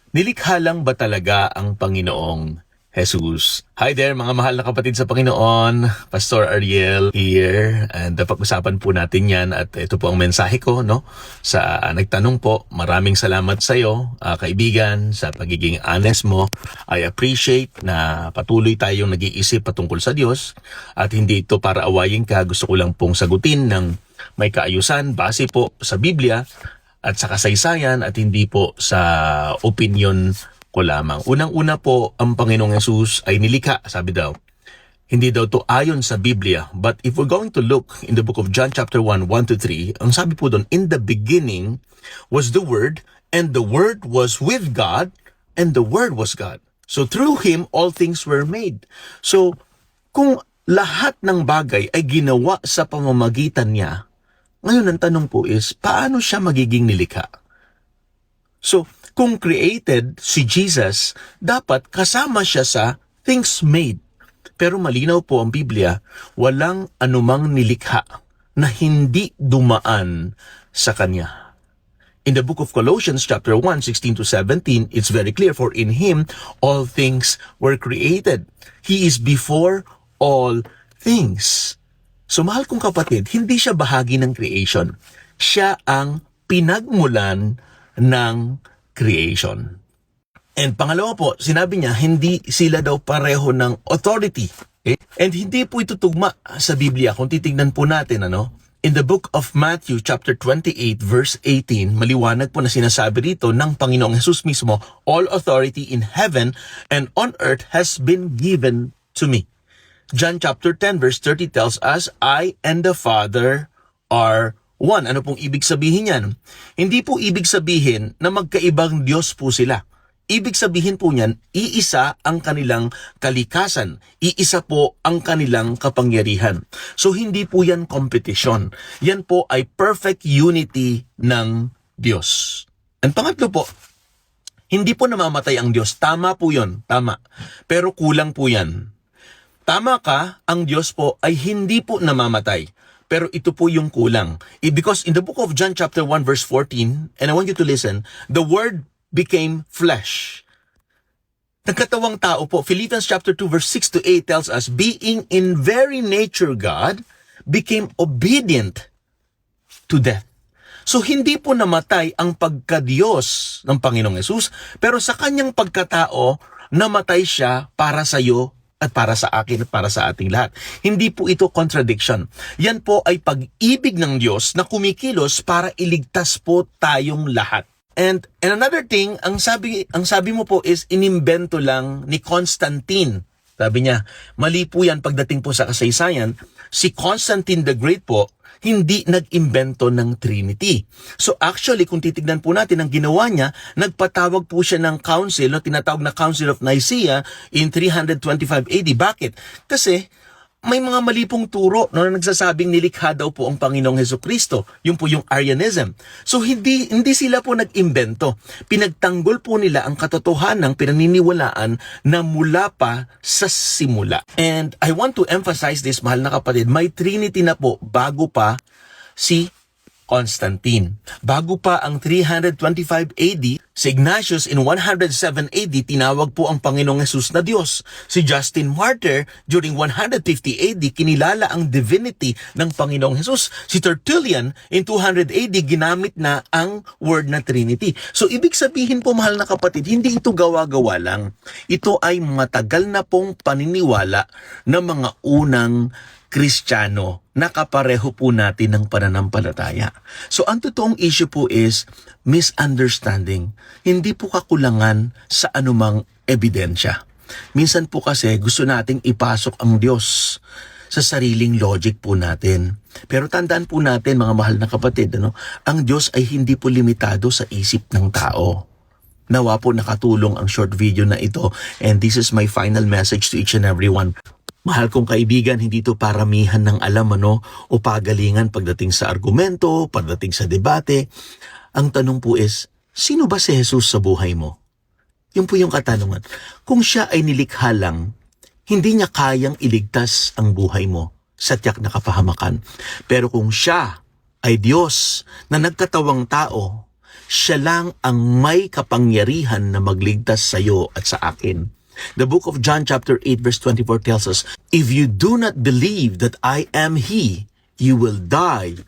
Nilikha lang ba talaga ang Panginoong Jesus? Hi there mga mahal na kapatid sa Panginoon, Pastor Ariel here, and pag-usapan po natin yan at ito po ang mensahe ko, no? Sa nagtanong po, maraming salamat sa iyo, kaibigan, sa pagiging honest mo. I appreciate na patuloy tayong nag-iisip patungkol sa Diyos at hindi ito para awayin ka. Gusto ko lang pong sagutin ng may kaayusan base po sa Biblia at sa kasaysayan at hindi po sa opinion ko lamang. Unang-una po, ang Panginoong Yesus ay nilikha, sabi daw. Hindi daw to ayon sa Biblia. But if we're going to look in the book of John chapter 1, 1-3, ang sabi po doon, in the beginning was the Word, and the Word was with God, and the Word was God. So through Him, all things were made. So kung lahat ng bagay ay ginawa sa pamamagitan niya, ngayon ang tanong po is, paano siya magiging nilikha? So, kung created si Jesus, dapat kasama siya sa things made. Pero malinaw po ang Biblia, walang anumang nilikha na hindi dumaan sa Kanya. In the book of Colossians chapter 1, 16-17, it's very clear, for in Him all things were created. He is before all things. So mahal kong kapatid, hindi siya bahagi ng creation. Siya ang pinagmulan ng creation. And pangalawa po, sinabi niya, hindi sila daw pareho ng authority. Okay? And hindi po ito tugma sa Biblia. Kung titignan po natin, in the book of Matthew chapter 28 verse 18, maliwanag po na sinasabi rito ng Panginoong Jesus mismo, all authority in heaven and on earth has been given to me. John chapter 10 verse 30 tells us, I and the Father are one. Ano pong ibig sabihin yan? Hindi po ibig sabihin na magkaibang Diyos po sila. Ibig sabihin po niyan, iisa ang kanilang kalikasan. Iisa po ang kanilang kapangyarihan. So hindi po yan competition. Yan po ay perfect unity ng Diyos. And pangatlo po, hindi po namamatay ang Diyos. Tama po yun. Tama. Pero kulang po yan. Tama ka, ang Diyos po ay hindi po namamatay. Pero ito po yung kulang. Because in the book of John chapter 1 verse 14, and I want you to listen, the Word became flesh. Nagkatawang tao po. Philippians chapter 2 verse 6-8 tells us, being in very nature God, became obedient to death. So hindi po namatay ang pagka-Diyos ng Panginoong Yesus, pero sa kanyang pagkatao, namatay siya para sa iyo at para sa akin at para sa ating lahat. Hindi po ito contradiction. Yan po ay pag-ibig ng Diyos na kumikilos para iligtas po tayong lahat. And another thing, ang sabi mo po is inimbento lang ni Constantine. Sabi niya, mali po yan pagdating po sa kasaysayan. Si Constantine the Great po, hindi nag-imbento ng Trinity. So actually, kung titignan po natin ang ginawa niya, nagpatawag po siya ng council, tinatawag na Council of Nicaea in 325 AD. Bakit? Kasi may mga mali pong turo na nagsasabing nilikha daw po ang Panginoong Hesukristo. Yun po yung Arianism. So hindi sila po nag-imbento. Pinagtanggol po nila ang katotohanan ng pinaniniwalaan na mula pa sa simula. And I want to emphasize this, mahal na kapatid, may Trinity na po bago pa si Constantine. Bago pa ang 325 AD, si Ignatius in 107 AD, tinawag po ang Panginoong Yesus na Diyos. Si Justin Martyr, during 150 AD, kinilala ang divinity ng Panginoong Yesus. Si Tertullian, in 200 AD, ginamit na ang word na Trinity. So, ibig sabihin po, mahal na kapatid, hindi ito gawa-gawa lang. Ito ay matagal na pong paniniwala ng mga unang Kristiyano na kapareho po natin ng pananampalataya. So ang totoong issue po is misunderstanding. Hindi po kakulangan sa anumang ebidensya. Minsan po kasi gusto nating ipasok ang Diyos sa sariling logic po natin. Pero tandaan po natin, mga mahal na kapatid, ang Diyos ay hindi po limitado sa isip ng tao. Nawa po nakatulong ang short video na ito, and this is my final message to each and every one. Mahal kong kaibigan, hindi ito paramihan ng alam o pagalingan pagdating sa argumento, pagdating sa debate. Ang tanong po is, sino ba si Jesus sa buhay mo? Yun po yung katanungan. Kung siya ay nilikha lang, hindi niya kayang iligtas ang buhay mo sa tiyak na kapahamakan. Pero kung siya ay Diyos na nagkatawang tao, siya lang ang may kapangyarihan na magligtas sa iyo at sa akin. The book of John chapter 8 verse 24 tells us, if you do not believe that I am He, you will die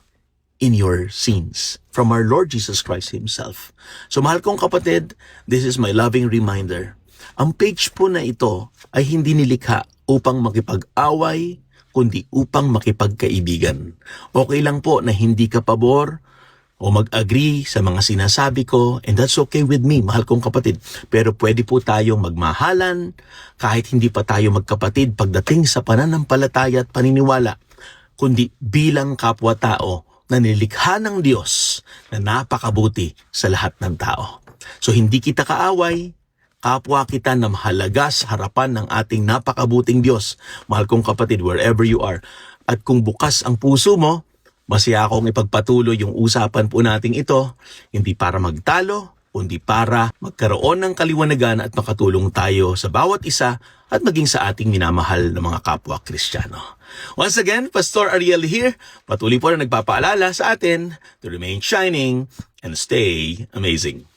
in your sins. From our Lord Jesus Christ Himself. So mahal kong kapatid, this is my loving reminder. Ang page po na ito ay hindi nilikha upang makipag-away, kundi upang makipagkaibigan. Okay lang po na hindi ka pabor o mag-agree sa mga sinasabi ko, and that's okay with me, mahal kong kapatid. Pero pwede po tayong magmahalan kahit hindi pa tayo magkapatid pagdating sa pananampalataya at paniniwala, kundi bilang kapwa-tao na nilikha ng Diyos na napakabuti sa lahat ng tao. So hindi kita kaaway, kapwa kita na mahalaga sa harapan ng ating napakabuting Diyos. Mahal kong kapatid, wherever you are. At kung bukas ang puso mo, masaya akong ipagpatuloy yung usapan po nating ito, hindi para magtalo, kundi para magkaroon ng kaliwanagan at makatulong tayo sa bawat isa at maging sa ating minamahal na mga kapwa Kristiyano. Once again, Pastor Ariel here, patuloy po na nagpapaalala sa atin to remain shining and stay amazing.